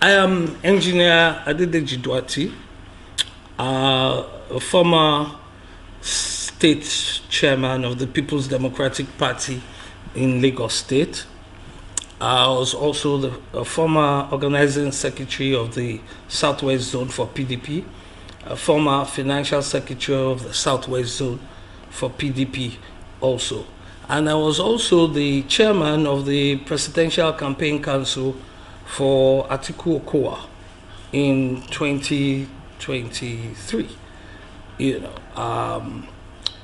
I am Engineer Doherty, a former state chairman of the People's Democratic Party in Lagos State. I was also a former organizing secretary of the Southwest Zone for PDP, a former financial secretary of the Southwest Zone for PDP also. And I was also the chairman of the Presidential Campaign Council for Atiku Okowa in 2023.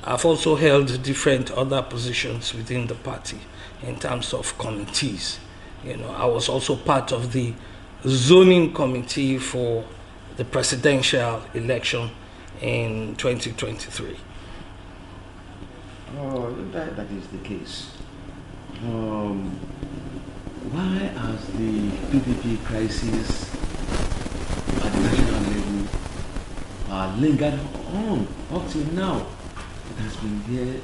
I've also held different other positions within the party in terms of committees. I was also part of the zoning committee for the presidential election in 2023. Oh, that is the case. Why has the PDP crisis at the national level lingered on up till now? It has been there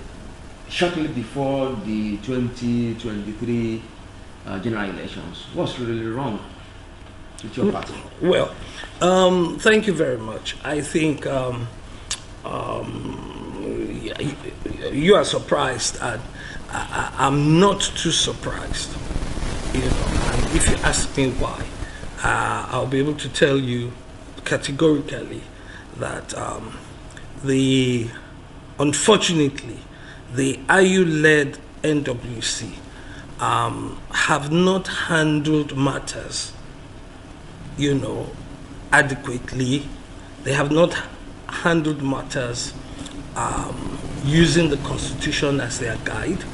shortly before the 2023 general elections. What's really wrong with your party? Well, thank you very much. I think you are surprised, and I'm not too surprised. And if you ask me why, I'll be able to tell you categorically that unfortunately, the IU-led NWC have not handled matters, adequately. They have not handled matters using the Constitution as their guide.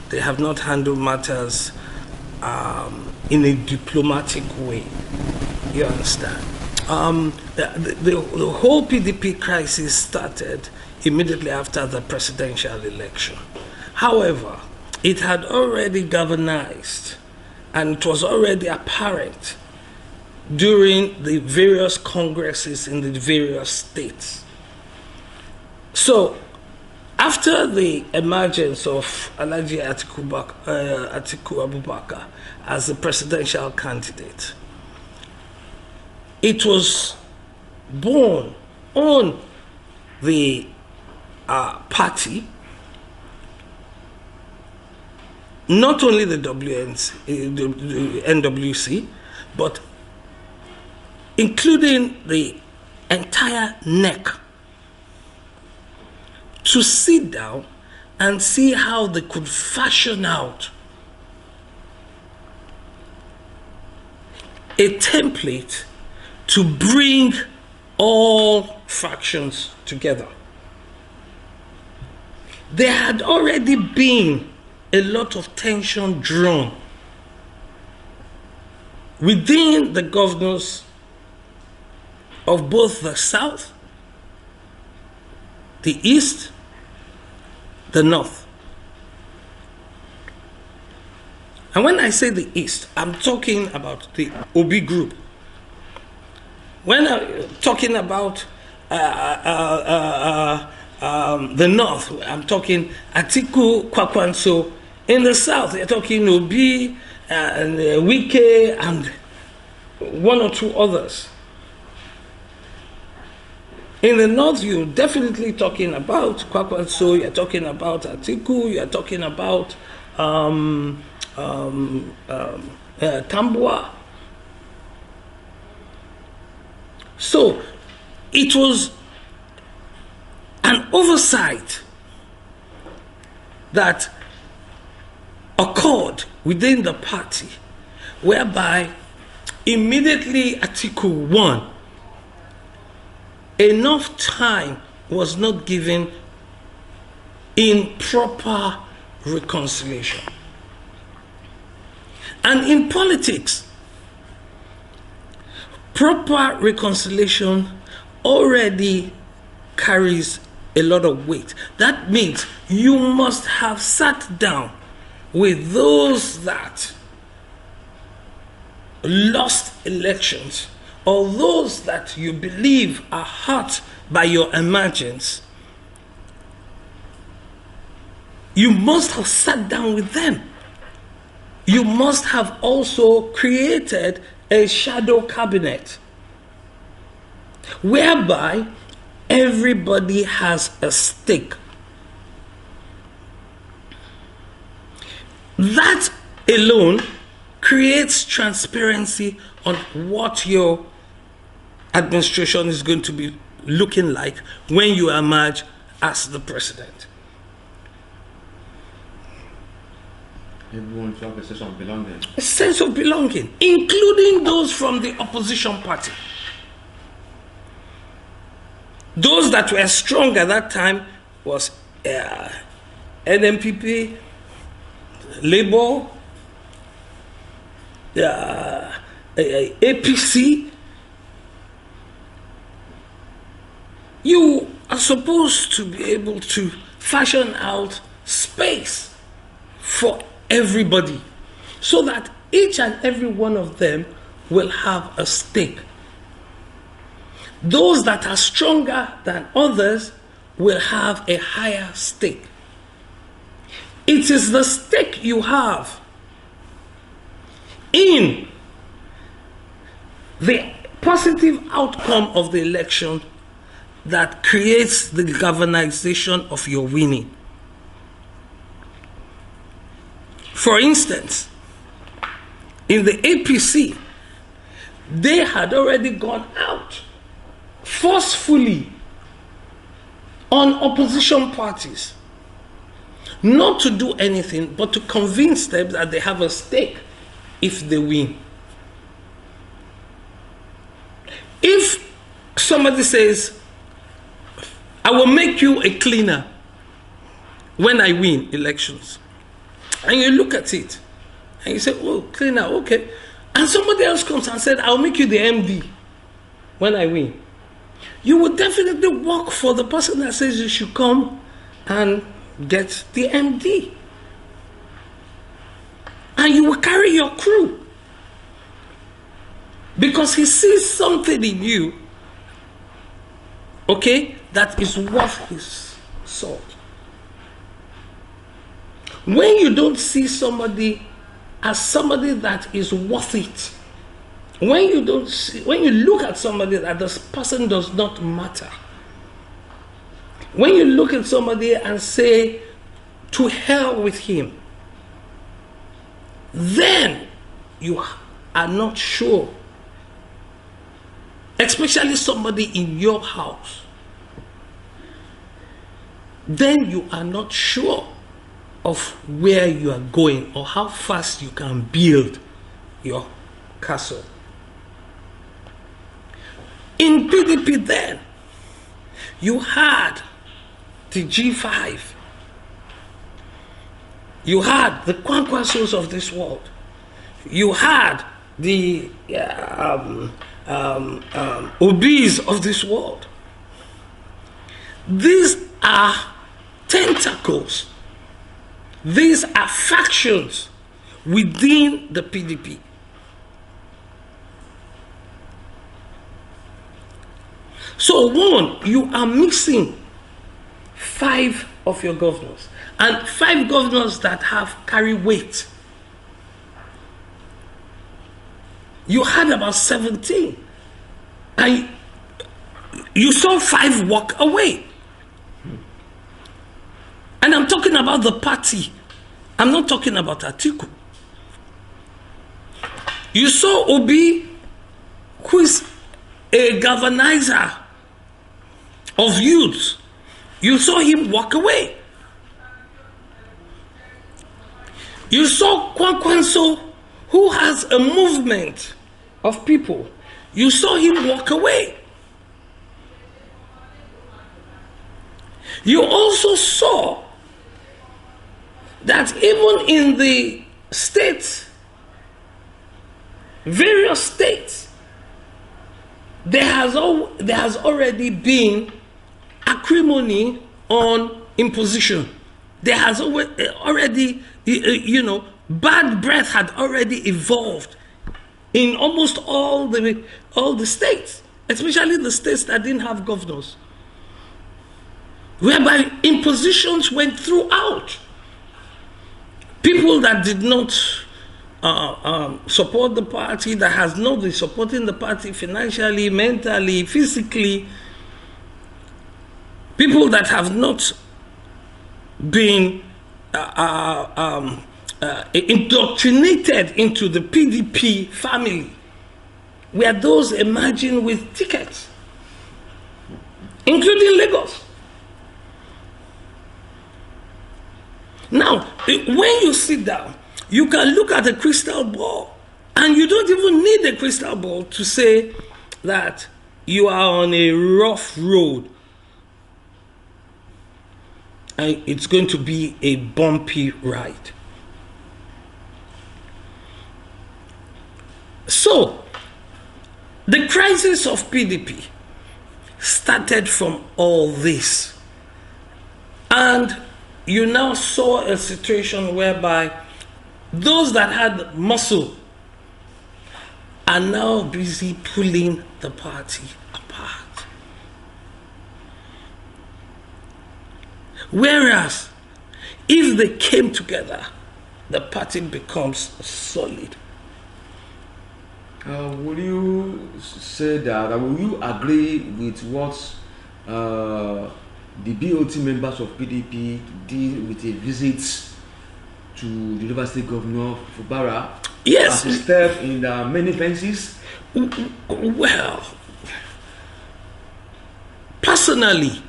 They have not handled matters in a diplomatic way. You understand? The whole PDP crisis started immediately after the presidential election. However, it had already galvanized, and it was already apparent during the various congresses in the various states. So, after the emergence of Alhaji Atiku Abubakar as the presidential candidate, it was born on the party, not only the NWC, but including the entire NEC, to sit down and see how they could fashion out a template to bring all factions together. There had already been a lot of tension drawn within the governors of both the South, the East, the North. And when I say the East, I'm talking about the Obi group. When I'm talking about the North, I'm talking Atiku, Kwakwanso. In the South, you're talking Obi and Wike and one or two others. In the North, you're definitely talking about Kwakwanso, you're talking about Atiku, you're talking about Tambua. So, it was an oversight that occurred within the party, whereby immediately Atiku won, enough time was not given in proper reconciliation. And in politics, proper reconciliation already carries a lot of weight. That means you must have sat down with those that lost elections, or those that you believe are hurt by your emergence. You must have sat down with them. You must have also created a shadow cabinet whereby everybody has a stake. That alone creates transparency on what your administration is going to be looking like when you emerge as the president. Everyone should have a sense of belonging. A sense of belonging, including those from the opposition party. Those that were strong at that time was NMPP, Labour, APC. You are supposed to be able to fashion out space for everybody so that each and every one of them will have a stake. Those that are stronger than others will have a higher stake. It is the stake you have in the positive outcome of the election that creates the galvanization of your winning. For instance, in the APC, they had already gone out forcefully on opposition parties, not to do anything, but to convince them that they have a stake if they win. If somebody says, I will make you a cleaner when I win elections, and you look at it, and you say, oh, cleaner, okay. And somebody else comes and said, I'll make you the MD when I win. You would definitely work for the person that says you should come and get the MD. And you will carry your crew. Because he sees something in you, okay, that is worth his salt. When you don't see somebody as somebody that is worth it, when you look at somebody that this person does not matter, when you look at somebody and say, to hell with him, then you are not sure, especially somebody in your house, then you are not sure of where you are going or how fast you can build your castle. In PDP then, you had the G5. You had the Kwankwasos of this world. You had the Obis of this world. These are tentacles. These are factions within the PDP. So one, you are missing 5 of your governors, and 5 governors that have carry weight. You had about 17, and you saw 5 walk away. And I'm talking about the party. I'm not talking about Atiku. You saw Obi, who is a galvanizer of youth. You saw him walk away. You saw Kwankwanso, who has a movement of people. You saw him walk away. You also saw that even in the states, various states, there has already been acrimony on imposition. There has already, bad breath had already evolved in almost all the states, especially the states that didn't have governors, whereby impositions went throughout. People that did not support the party, that has not been supporting the party financially, mentally, physically, people that have not been indoctrinated into the PDP family, were those emerging with tickets, including Lagos. Now, when you sit down, you can look at a crystal ball, and you don't even need a crystal ball to say that you are on a rough road and it's going to be a bumpy ride. So, the crisis of PDP started from all this. And you now saw a situation whereby those that had muscle are now busy pulling the party apart. Whereas, if they came together, the party becomes solid. Will you say that, will you agree with what the BOT members of PDP did with a visit to the River State Governor Fubara? Yes. As a step in many fences? Well, personally,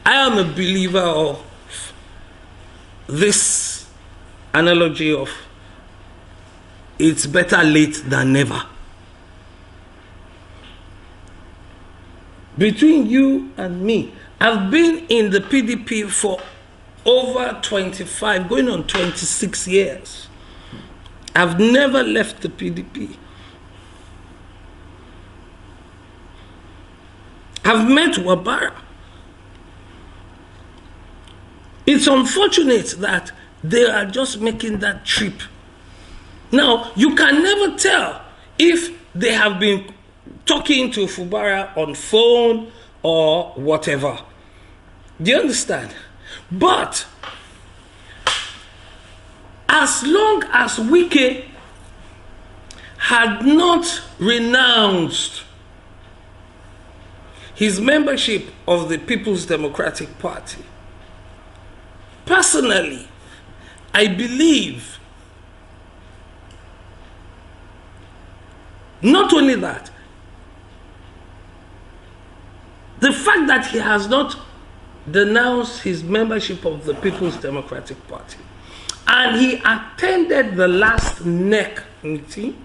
I am a believer of this analogy of it's better late than never. Between you and me, I've been in the PDP for over 25, going on 26 years. I've never left the PDP. I've met Wabara. It's unfortunate that they are just making that trip. Now, you can never tell if they have been talking to Fubara on phone or whatever. Do you understand? But as long as Wike had not renounced his membership of the People's Democratic Party, personally, I believe not only that, the fact that he has not denounced his membership of the People's Democratic Party and he attended the last NEC meeting,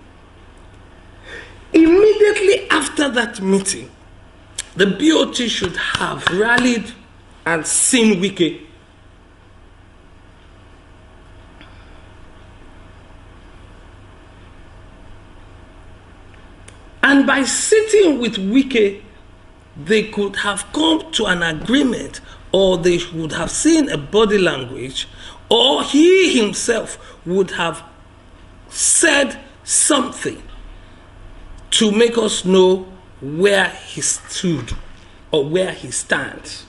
immediately after that meeting, the BOT should have rallied and seen Wike. And by sitting with Wike, they could have come to an agreement, or they would have seen a body language, or he himself would have said something to make us know where he stood or where he stands.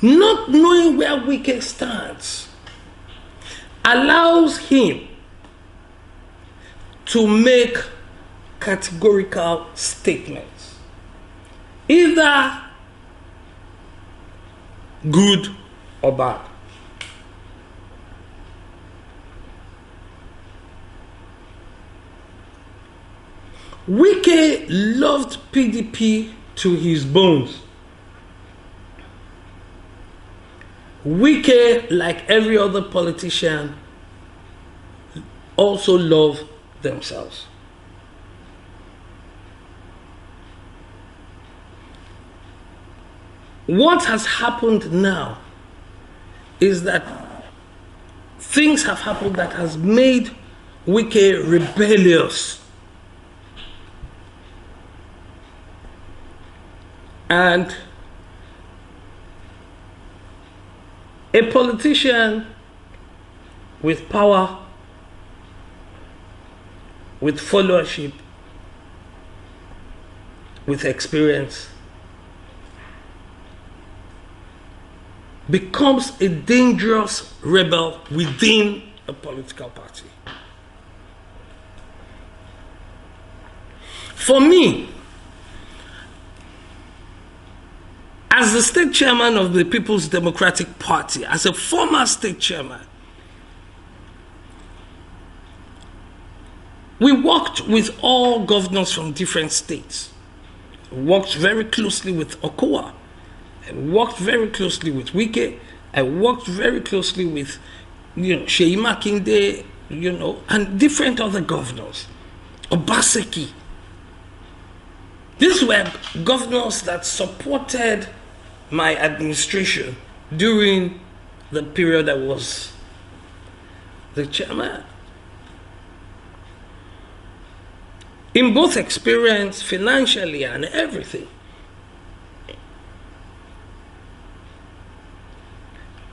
Not knowing where Wike stands allows him to make categorical statements, either good or bad. Wike loved PDP to his bones. Wike, like every other politician, also loved themselves. What has happened now is that things have happened that has made Wike rebellious. And a politician with power, with followership, with experience, becomes a dangerous rebel within a political party. For me, as the state chairman of the People's Democratic Party, as a former state chairman, we worked with all governors from different states. We worked very closely with Okowa. I worked very closely with Wike. I worked very closely with, Sheyi Makinde, and different other governors. Obaseki. These were governors that supported my administration during the period I was the chairman. In both experience, financially and everything.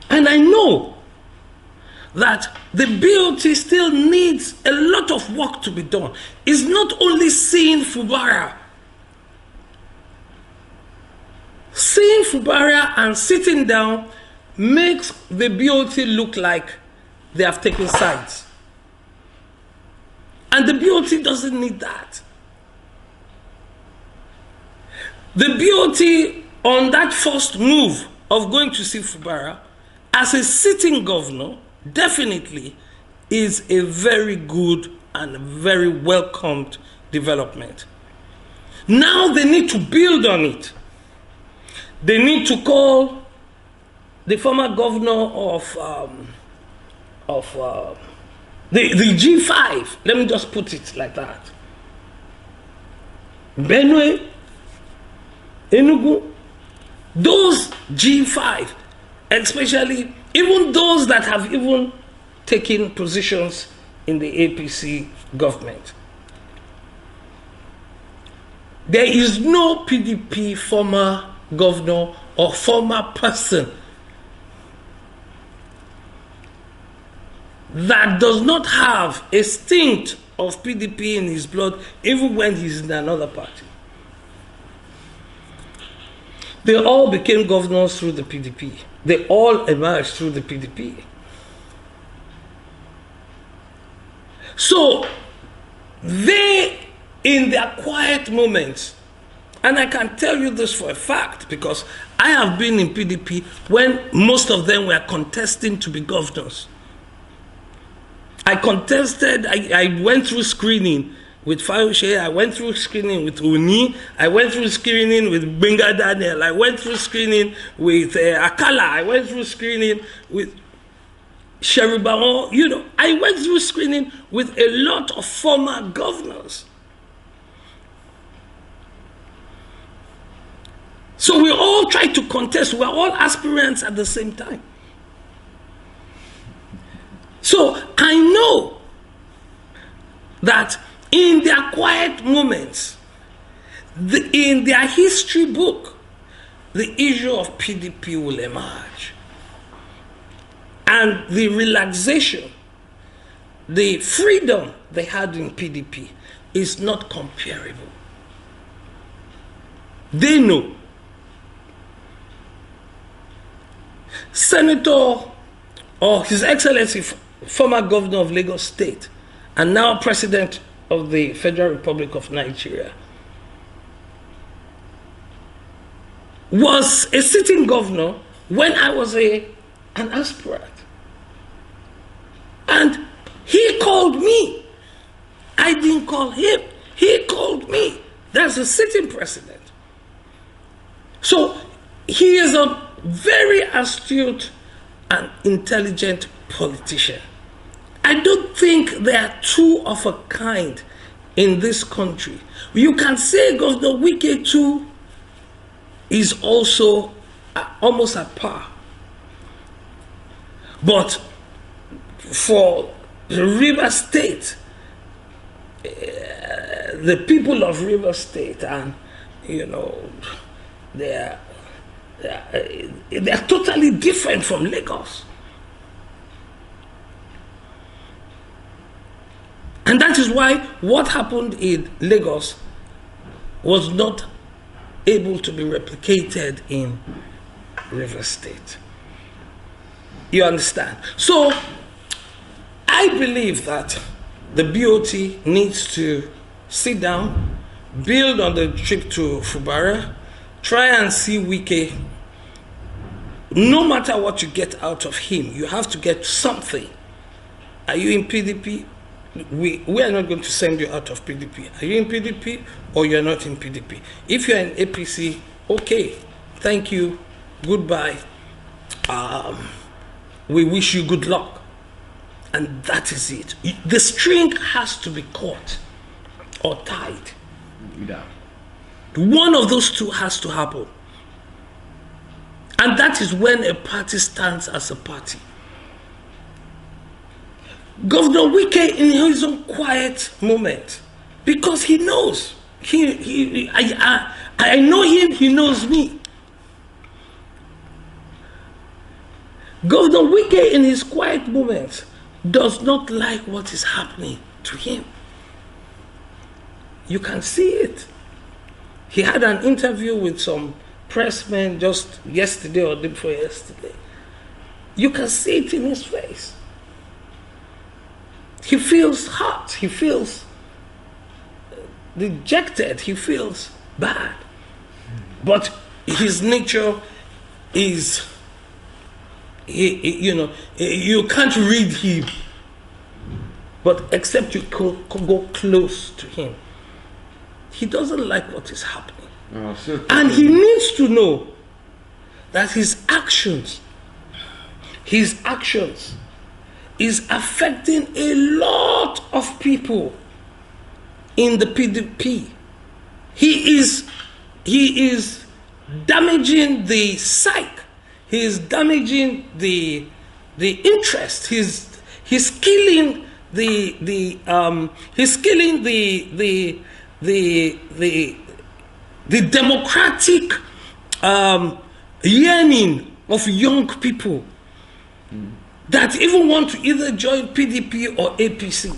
And I know that the BOT still needs a lot of work to be done. It's not only seeing Fubara. Seeing Fubara and sitting down makes the BOT look like they have taken sides. And the BOT doesn't need that. The BOT, on that first move of going to see Fubara, as a sitting governor, definitely is a very good and very welcomed development. Now they need to build on it. They need to call the former governor of the G5, let me just put it like that. Benue, Enugu, those G5, especially even those that have even taken positions in the APC government. There is no PDP former governor or former person that does not have a stint of PDP in his blood, even when he's in another party. They all became governors through the PDP. They all emerged through the PDP. So, they, in their quiet moments, and I can tell you this for a fact because I have been in PDP when most of them were contesting to be governors. I contested, I went through screening with Fayoshe, I went through screening with Uni, I went through screening with Benga Daniel, I went through screening with Akala, I went through screening with Sherry Baron, I went through screening with a lot of former governors. So we all try to contest, we're all aspirants at the same time. So I know that in their quiet moments, in their history book, the issue of PDP will emerge. And the relaxation, the freedom they had in PDP is not comparable. They know. Senator, or His Excellency, former governor of Lagos State, and now president of the Federal Republic of Nigeria, was a sitting governor when I was an aspirant. And he called me. I didn't call him. He called me. That's a sitting president. So he is a very astute and intelligent politician. I don't think they are two of a kind in this country. You can say Governor Wike too is also almost at par. But for the River State, the people of River State, and they are totally different from Lagos. And that is why what happened in Lagos was not able to be replicated in River State. You understand? So I believe that the BOT needs to sit down, build on the trip to Fubara, try and see Wike. No matter what you get out of him, you have to get something. Are you in PDP? We are not going to send you out of PDP. Are you in PDP or you're not in PDP? If you're in APC, okay, thank you, goodbye. We wish you good luck. And that is it. The string has to be caught or tied. Yeah. One of those two has to happen. And that is when a party stands as a party. Governor Wike, in his own quiet moment, because he knows, I know him, he knows me. Governor Wike, in his quiet moments, does not like what is happening to him. You can see it. He had an interview with some pressmen just yesterday or the day before yesterday. You can see it in his face. He feels hurt. He feels dejected. He feels bad. But his nature is, you can't read him. But except you go close to him. He doesn't like what is happening. And he needs to know that his actions is affecting a lot of people in the PDP. He is damaging the psyche. He is damaging the interest. He's killing the democratic yearning of young people that even want to either join PDP or APC.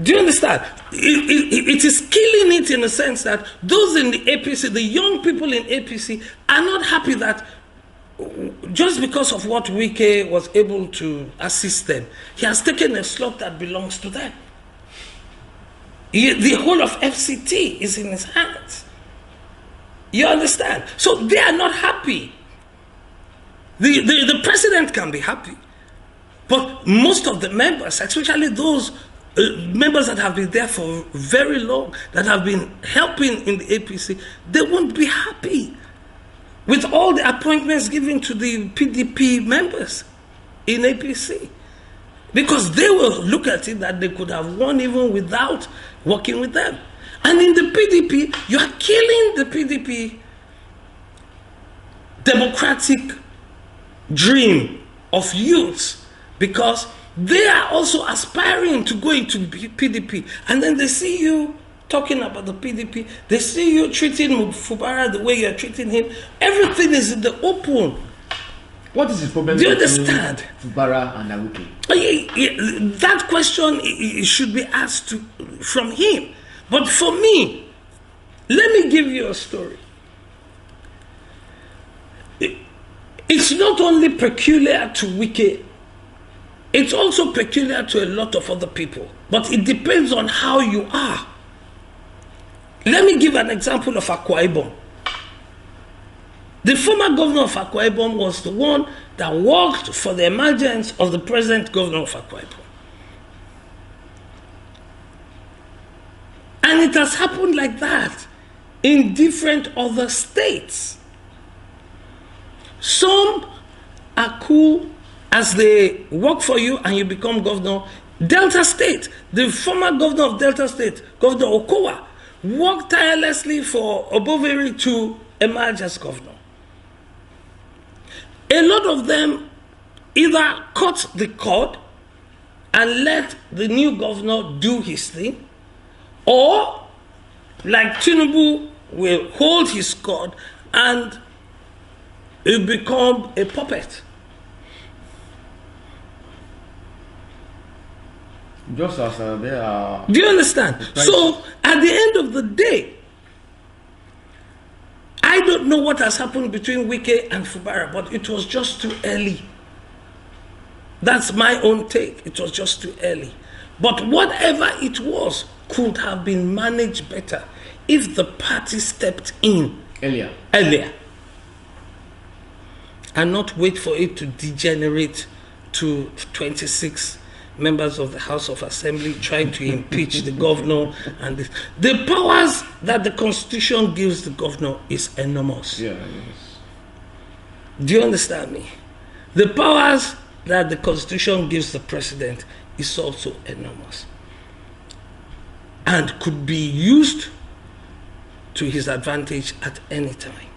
Do you understand? It is killing it in a sense that those in the APC, the young people in APC, are not happy that just because of what Wike was able to assist them, he has taken a slot that belongs to them. The whole of FCT is in his hands. You understand? So they are not happy. The president can be happy, but most of the members, especially those members that have been there for very long, that have been helping in the APC, they won't be happy with all the appointments given to the PDP members in APC, because they will look at it that they could have won even without working with them. And in the PDP, you are killing the PDP democratic dream of youths, because they are also aspiring to go into PDP, and then they see you talking about the PDP, they see you treating Fubara the way you're treating him. Everything is in the open. What is the problem? Do you understand? Fubara and Awike? That question should be asked from him. But for me, let me give you a story. It's not only peculiar to Wike, it's also peculiar to a lot of other people. But it depends on how you are. Let me give an example of Akwa Ibom. The former governor of Akwa Ibom was the one that worked for the emergence of the present governor of Akwa Ibom. And it has happened like that in different other states. Some are cool as they work for you and you become governor. Delta State, the former governor of Delta State, Governor Okowa, worked tirelessly for Oboveri to emerge as governor. A lot of them either cut the cord and let the new governor do his thing, or, like Tinubu, will hold his cord and it become a puppet. Just as they are. Do you understand? So, at the end of the day, don't know what has happened between Wike and Fubara, but it was just too early. That's my own take. It was just too early. But whatever it was could have been managed better if the party stepped in Earlier. And not wait for it to degenerate to 26 members of the House of Assembly trying to impeach the governor. And the powers that the Constitution gives the governor is enormous. Yeah, yes. Do you understand me? The powers that the Constitution gives the president is also enormous and could be used to his advantage at any time.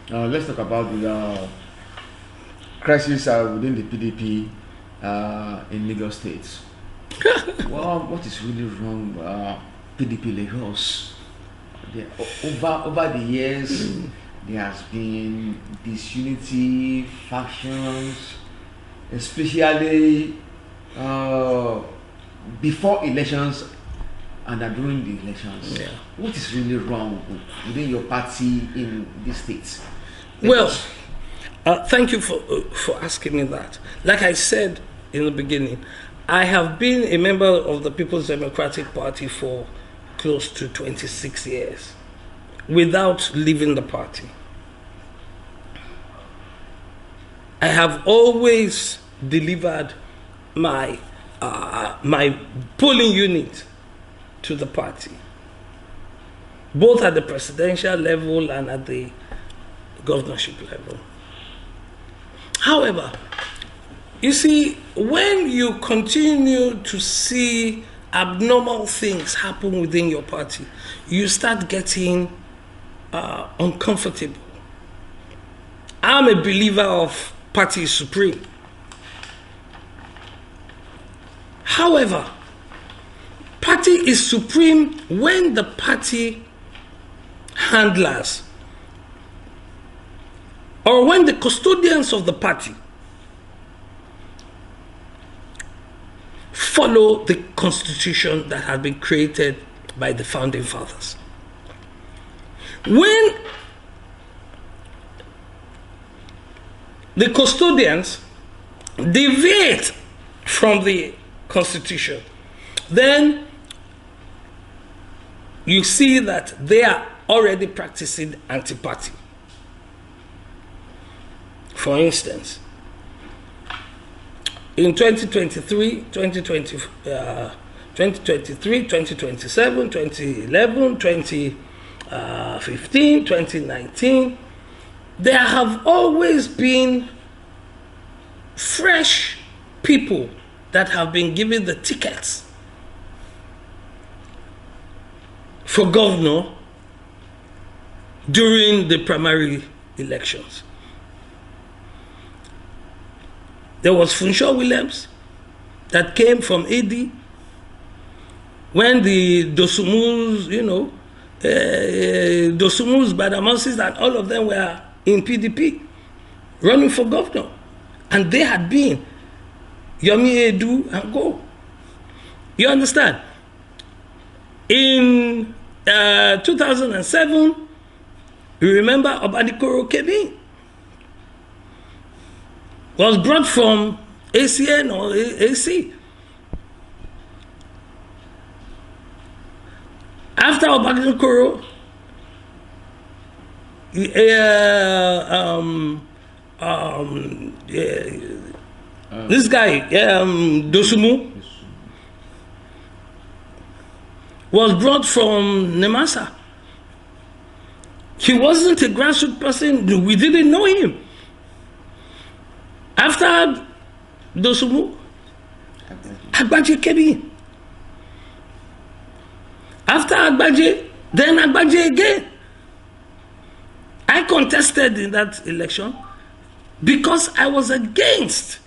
Let's talk about the crisis within the PDP in Lagos State. Well, what is really wrong PDP Lagos? Over the years, there has been disunity, factions, especially before elections and during the elections. Yeah. What is really wrong within your party in this state? Well, thank you for asking me that. Like I said in the beginning, I have been a member of the People's Democratic Party for close to 26 years without leaving the party. I have always delivered my my polling unit to the party, both at the presidential level and at the governorship level. However, you see, when you continue to see abnormal things happen within your party, you start getting uncomfortable. I'm a believer of party supreme. However, party is supreme when the party handlers or when the custodians of the party follow the constitution that has been created by the founding fathers. When the custodians deviate from the constitution, then you see that they are already practicing anti-party. For instance, in 2023, 2027, 2011, 2015, 2019, there have always been fresh people that have been given the tickets for governor during the primary elections. There was Funshaw Williams that came from AD when the Dosumus, Dosumus, Badamosis, and all of them were in PDP running for governor. And they had been Yomi Edu and go. You understand? In 2007, you remember Obanikoro Kebin was brought from ACN or AC. After Obanikoro, this guy, Dosumu, was brought from Nemasa. He wasn't a grassroots person. We didn't know him. After Dosumu, Agbaje Kebi. After Agbaje, then Agbaje again. I contested in that election because I was against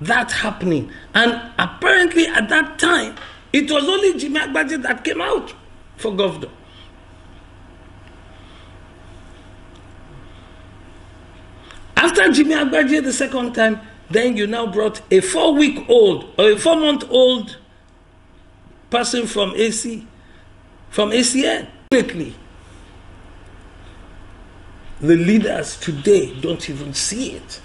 that happening. And apparently at that time, it was only Jimmy Agbaje that came out for governor. After Jimmy Agbaje the second time, then you now brought a 4-week-old or a 4-month-old person from AC, from ACN. the leaders today don't even see it.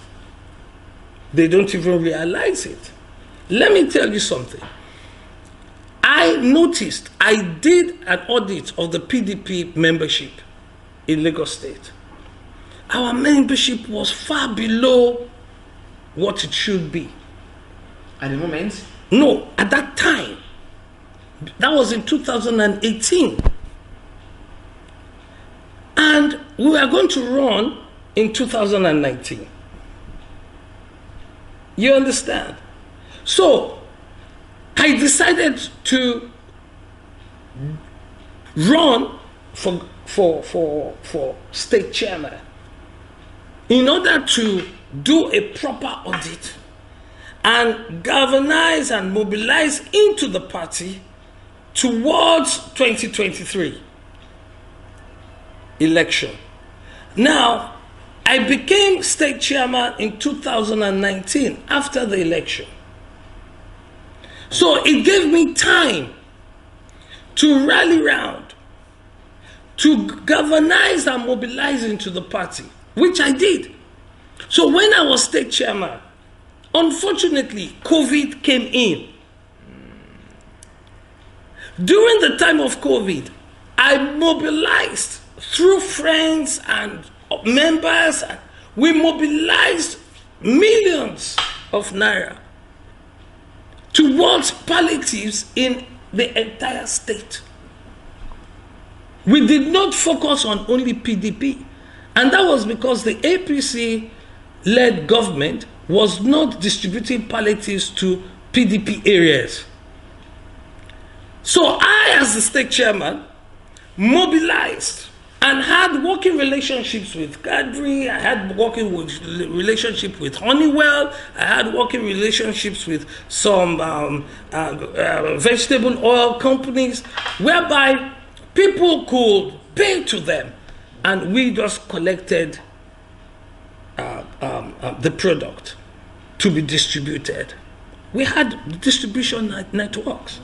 They don't even realize it. Let me tell you something. I noticed, I did an audit of the PDP membership in Lagos State. Our membership was far below what it should be. At the moment? No, at that time. That was in 2018. And we were going to run in 2019. You understand? So, I decided to run for state chairman in order to do a proper audit and galvanize and mobilize into the party towards 2023 election. Now, I became state chairman in 2019 after the election. So it gave me time to rally round, to galvanize and mobilize into the party, which I did. So when I was state chairman, unfortunately, COVID came in. During the time of COVID, I mobilized through friends and members. We mobilized millions of naira towards palliatives in the entire state. We did not focus on only PDP. And that was because the APC-led government was not distributing palliatives to PDP areas. So I, as the state chairman, mobilized and had working relationships with Cadre, I had working relationship with Honeywell, I had working relationships with some vegetable oil companies, whereby people could pay to them, and we just collected the product to be distributed. We had distribution networks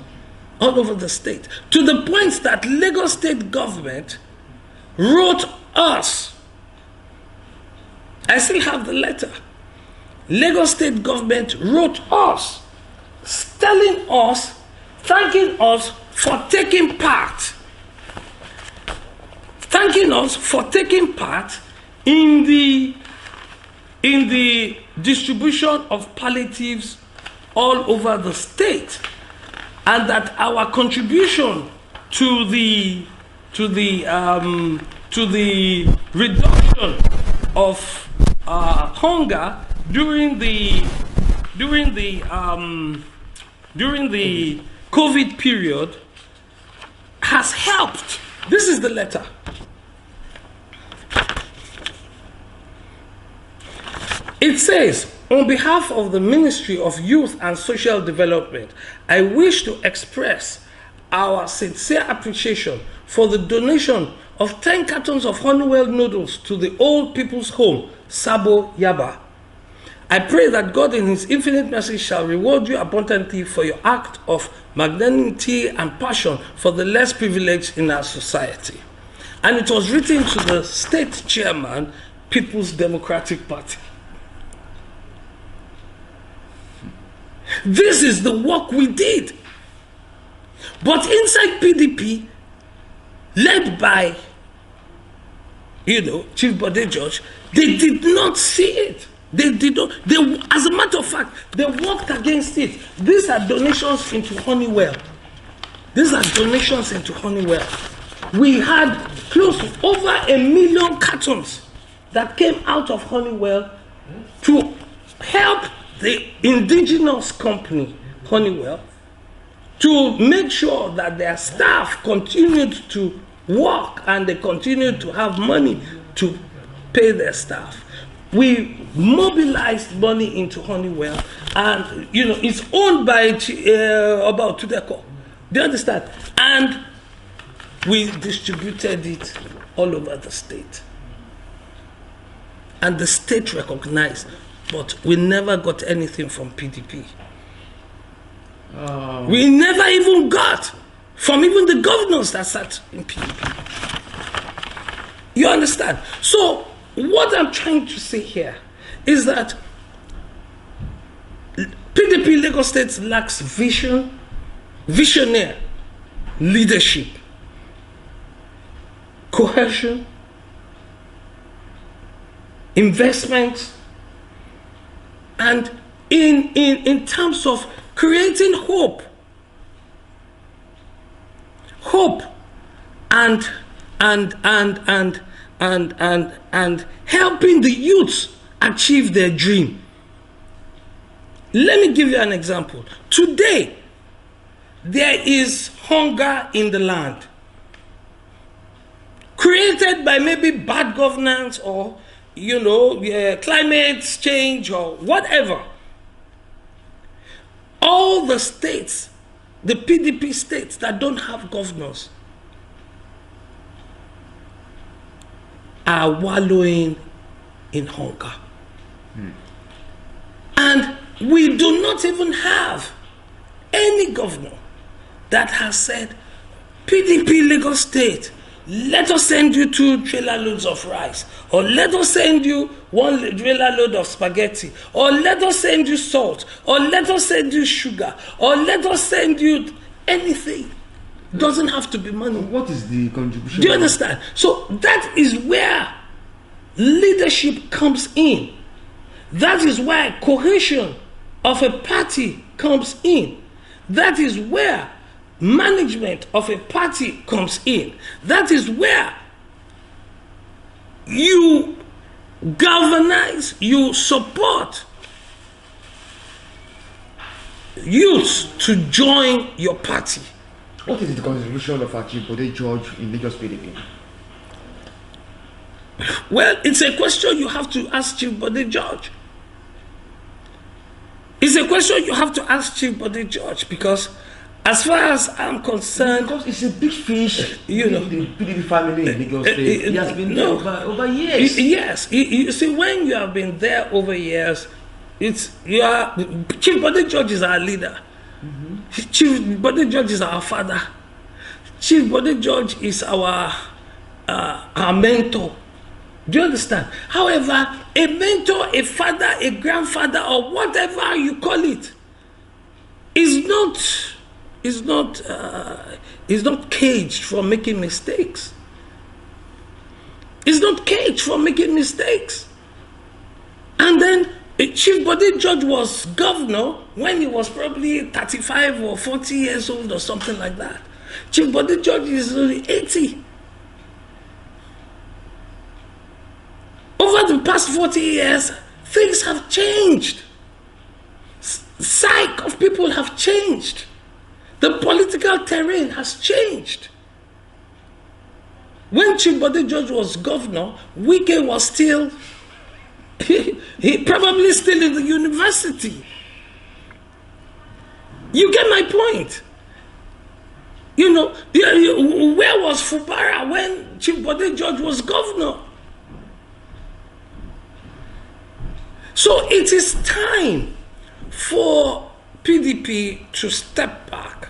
all over the state, to the point that Lagos State government wrote us. I still have the letter. Lagos State government wrote us, telling us, thanking us for taking part, in the distribution of palliatives all over the state, and that our contribution to the reduction of hunger during the COVID period has helped. This is the letter. It says, on behalf of the Ministry of Youth and Social Development, I wish to express our sincere appreciation for the donation of 10 cartons of Honeywell noodles to the Old People's Home, Sabo Yaba. I pray that God in His infinite mercy shall reward you abundantly for your act of magnanimity and passion for the less privileged in our society. And it was written to the state chairman, People's Democratic Party. This is the work we did. But inside PDP, led by, Chief Bode George, they did not see it. They did not. As a matter of fact, they worked against it. These are donations into Honeywell. We had close to over 1 million cartons that came out of Honeywell to help the indigenous company, Honeywell, to make sure that their staff continued to work and they continued to have money to pay their staff. We mobilized money into Honeywell, and it's owned by about Tudeko. Do you understand? And we distributed it all over the state. And the state recognized, but we never got anything from PDP. Oh. We never even got from even the governors that sat in PDP. You understand? So what I'm trying to say here is that PDP Lagos State lacks visionary leadership, cohesion, investment, and in terms of creating hope and helping the youth achieve their dream. Let me give you an example. Today, there is hunger in the land, created by maybe bad governance or, climate change or whatever. All the states, the PDP states that don't have governors, are wallowing in hunger. And we do not even have any governor that has said, PDP Lagos State, let us send you 2 trailer loads of rice, or let us send you 1 trailer load of spaghetti, or let us send you salt, or let us send you sugar, or let us send you anything. Doesn't have to be money. What is the contribution? Do you understand? So that is where leadership comes in. That is why cohesion of a party comes in. That is where management of a party comes in. That is where you galvanize, you support youth to join your party. What is the contribution of Chief Bode George in Lagos PDP? Well, it's a question you have to ask Chief Bode George. It's a question you have to ask Chief Bode George, because as far as I'm concerned, because it's a big fish, you know, the PDP family in Lagos State. He has been there over years. Yes, you see, when you have been there over years, Chief Bode George is our leader. Chief Bode George is our father. Chief Bode George is our mentor. Do you understand? However, a mentor, a father, a grandfather, or whatever you call it, is not caged from making mistakes. Is not caged from making mistakes. And then Chief Bode George was governor when he was probably 35 or 40 years old or something like that. Chief Bode George is only 80. Over the past 40 years, things have changed. Psyche of people have changed. The political terrain has changed. When Chief Bode George was governor, Wike was still, he probably still in the university. You get my point? You know, where was Fubara when Chief Bode George was governor? So it is time for PDP to step back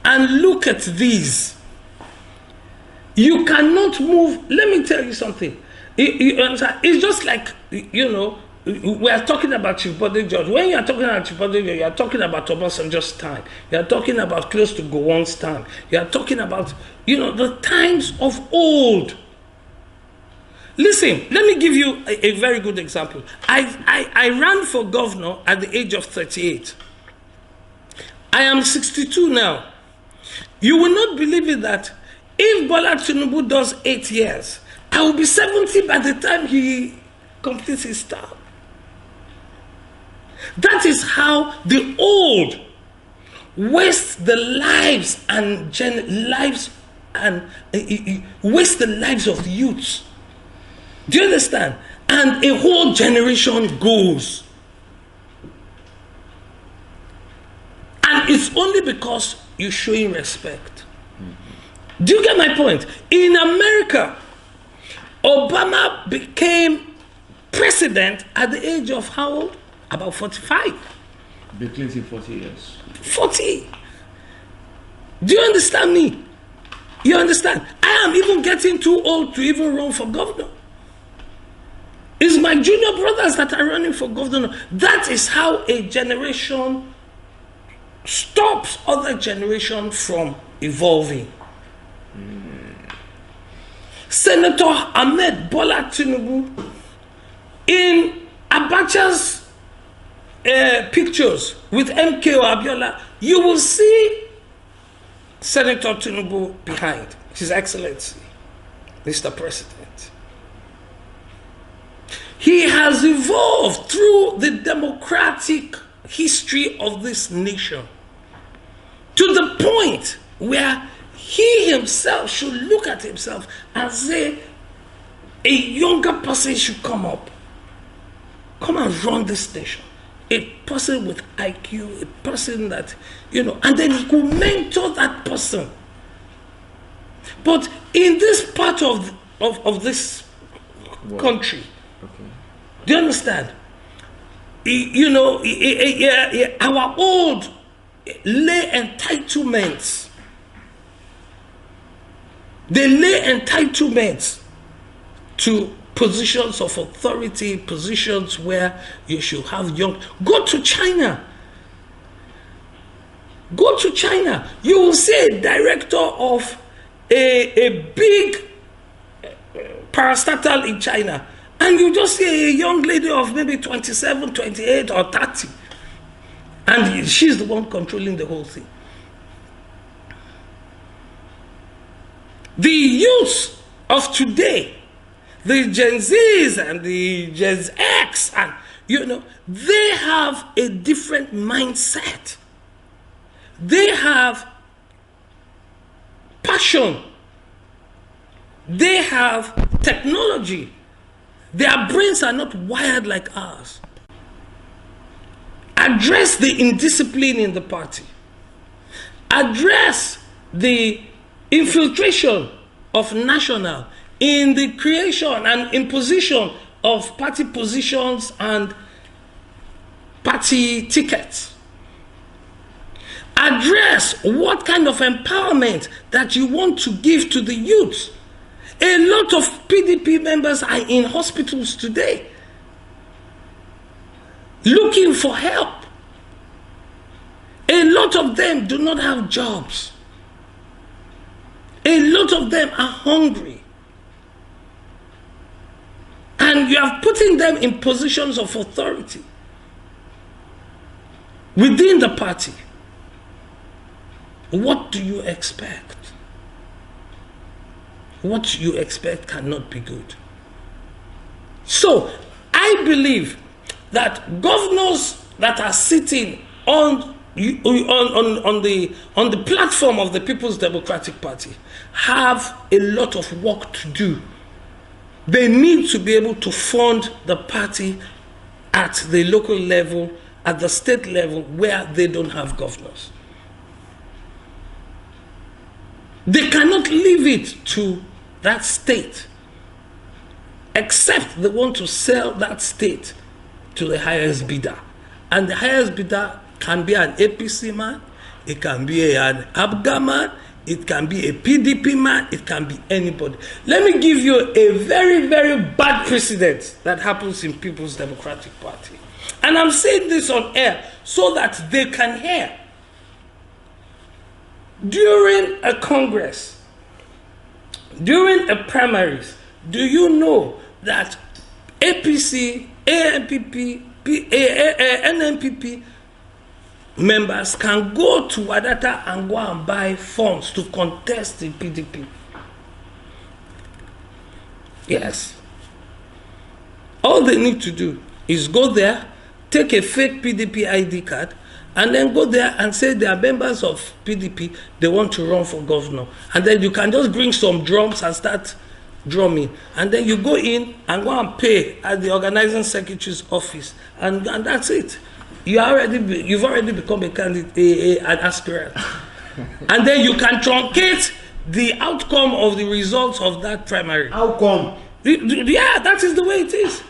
and look at these. You cannot move. Let me tell you something. It's just like, we are talking about Chief Bode George. When you are talking about Chief Bode George, you are talking about Obasanjo's time. You are talking about close to Gowon's time. You are talking about, the times of old. Listen, let me give you a very good example. I ran for governor at the age of 38. I am 62 now. You will not believe it that if Bola Tinubu does 8 years, I will be 70 by the time he completes his term. That is how the old waste the lives and waste the lives of youths. Do you understand? And a whole generation goes. And it's only because you're showing respect. Do you get my point? In America, Obama became president at the age of how old? About 45. Bill Clinton, 40 years. 40. Do you understand me? You understand? I am even getting too old to even run for governor. It's my junior brothers that are running for governor. That is how a generation stops other generation from evolving. Senator Ahmed Bola Tinubu, in Abacha's pictures with MKO Abiola, you will see Senator Tinubu behind, His Excellency, Mr. President. He has evolved through the democratic history of this nation to the point where he himself should look at himself and say, a younger person should come up, come and run this nation. A person with IQ, a person that, and then he could mentor that person. But in this part of this country, do you understand? Our old lay entitlements, they lay entitlements to positions of authority, positions where you should have young. Go to China. Go to China. You will see a director of a big parastatal in China, and you just see a young lady of maybe 27, 28, or 30. And she's the one controlling the whole thing. The youth of today, the Gen Zs and the Gen X, and they have a different mindset. They have passion. They have technology. Their brains are not wired like ours. Address the indiscipline in the party. Address the infiltration of national in the creation and imposition of party positions and party tickets. Address what kind of empowerment that you want to give to the youth. A lot of PDP members are in hospitals today looking for help. A lot of them do not have jobs. A lot of them are hungry. And you are putting them in positions of authority within the party. What do you expect? What you expect cannot be good. So, I believe that governors that are sitting on the platform of the People's Democratic Party have a lot of work to do. They need to be able to fund the party at the local level, at the state level, where they don't have governors. They cannot leave it to that state, except they want to sell that state to the highest bidder. And the highest bidder can be an APC man, it can be an ABGA man, it can be a PDP man, it can be anybody. Let me give you a very, very bad precedent that happens in People's Democratic Party. And I'm saying this on air so that they can hear. During a congress, during a primaries, do you know that APC, ANPP, NNPP members can go to Wadata and go and buy funds to contest the PDP? Yes. All they need to do is go there, take a fake PDP ID card, and then go there and say they are members of PDP, they want to run for governor. And then you can just bring some drums and start drumming. And then you go in and go and pay at the organizing secretary's office. And that's it. You've already become a candidate, an aspirant. And then you can truncate the outcome of the results of that primary. How come? Yeah, that is the way it is.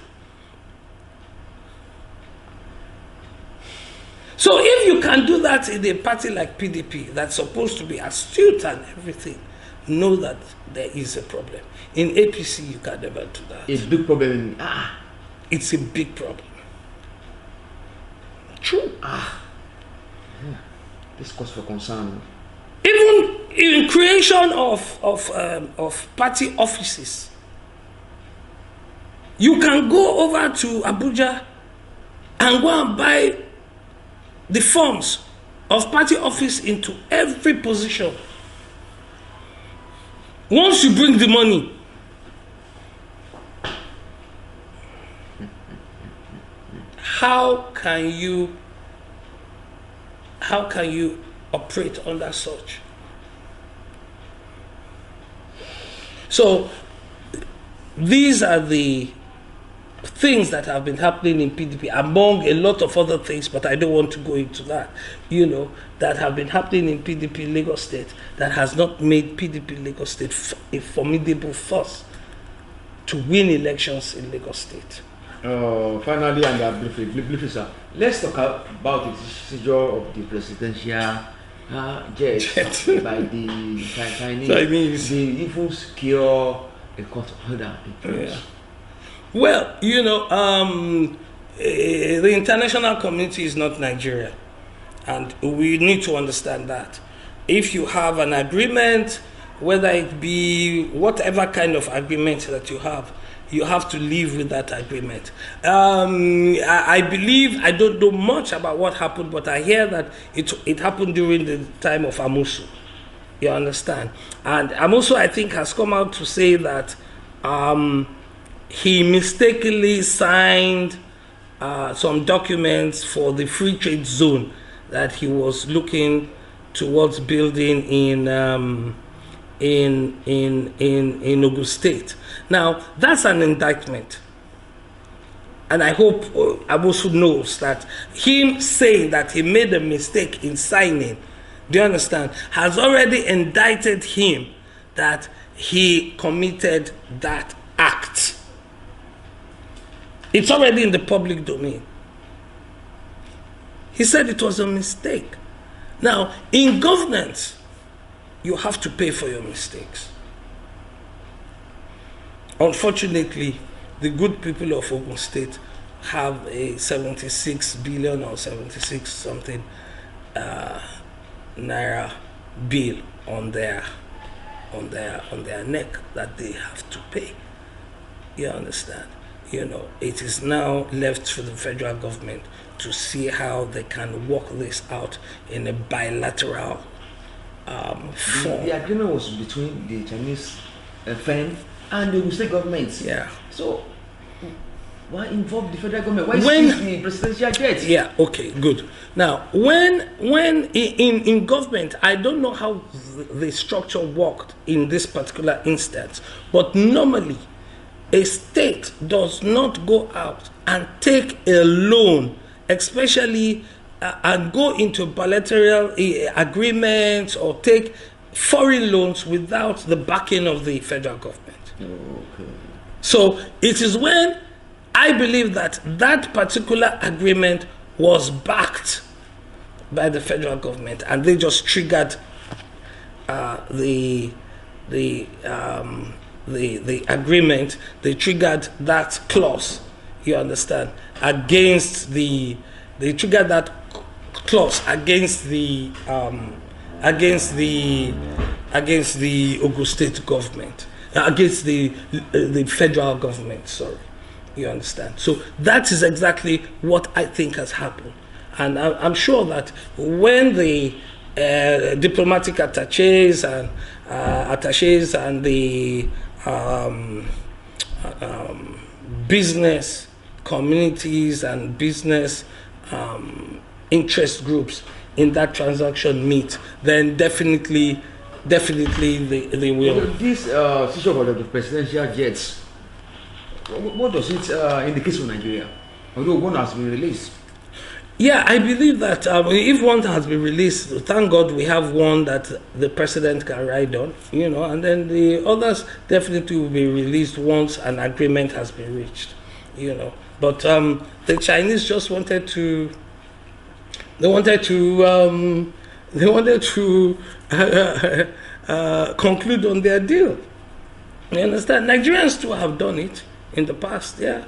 So if you can do that in a party like PDP, that's supposed to be astute and everything, know that there is a problem. In APC, you can never do that. It's a big problem. it's a big problem. True. This cause for concern. Even in creation of party offices, you can go over to Abuja and go and buy the forms of party office into every position. Once you bring the money, how can you operate under such? So these are the things that have been happening in PDP, among a lot of other things, but I don't want to go into that, that have been happening in PDP Lagos State that has not made PDP Lagos State a formidable force to win elections in Lagos State. Finally, and briefly, sir, let's talk about the seizure of the presidential jet by the Chinese. They even secure a court order. Yeah. Well, the international community is not Nigeria, and we need to understand that. If you have an agreement, whether it be whatever kind of agreement that you have to live with that agreement. I believe, I don't know much about what happened, but I hear that it happened during the time of Amusu. You understand? And Amusu, I think, has come out to say that he mistakenly signed some documents for the free trade zone that he was looking towards building in Ogun State. Now, that's an indictment. And I hope Abusu knows that him saying that he made a mistake in signing, do you understand, has already indicted him that he committed that act. It's already in the public domain. He said it was a mistake. Now, in governance, you have to pay for your mistakes. Unfortunately, the good people of Ogun State have a 76 billion or 76 something naira bill on their neck that they have to pay. You understand? It is now left to the federal government to see how they can work this out in a bilateral form. The agreement was between the Chinese firm and the state government. Yeah. So why involve the federal government? Why seize the presidential jet? Yeah. Okay. Good. Now, when in government, I don't know how the structure worked in this particular instance, but normally, a state does not go out and take a loan, especially and go into bilateral agreements or take foreign loans without the backing of the federal government. Okay. So it is when I believe that particular agreement was backed by the federal government, and they just triggered the agreement. They triggered that clause. You understand? They triggered that clause against the Ogun State government, against the federal government. Sorry, you understand? So that is exactly what I think has happened, and I'm sure that when the diplomatic attaches and the business communities and business interest groups in that transaction meet, then definitely they will. This issue of the presidential jets, what does it indicate for Nigeria? Although one has been released. Yeah, I believe that if one has been released, thank God we have one that the president can ride on, and then the others definitely will be released once an agreement has been reached, But the Chinese just wanted to conclude on their deal. You understand? Nigerians too have done it in the past, yeah.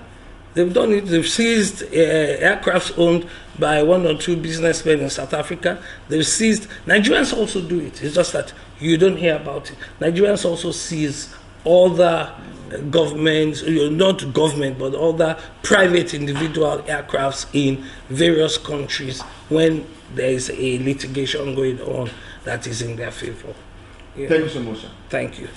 They've done it. They've seized aircrafts owned by one or two businessmen in South Africa. They've seized. Nigerians also do it. It's just that you don't hear about it. Nigerians also seize other governments, not government, but other private individual aircrafts in various countries when there is a litigation going on that is in their favor. Yeah. Thank you so much, sir. Thank you.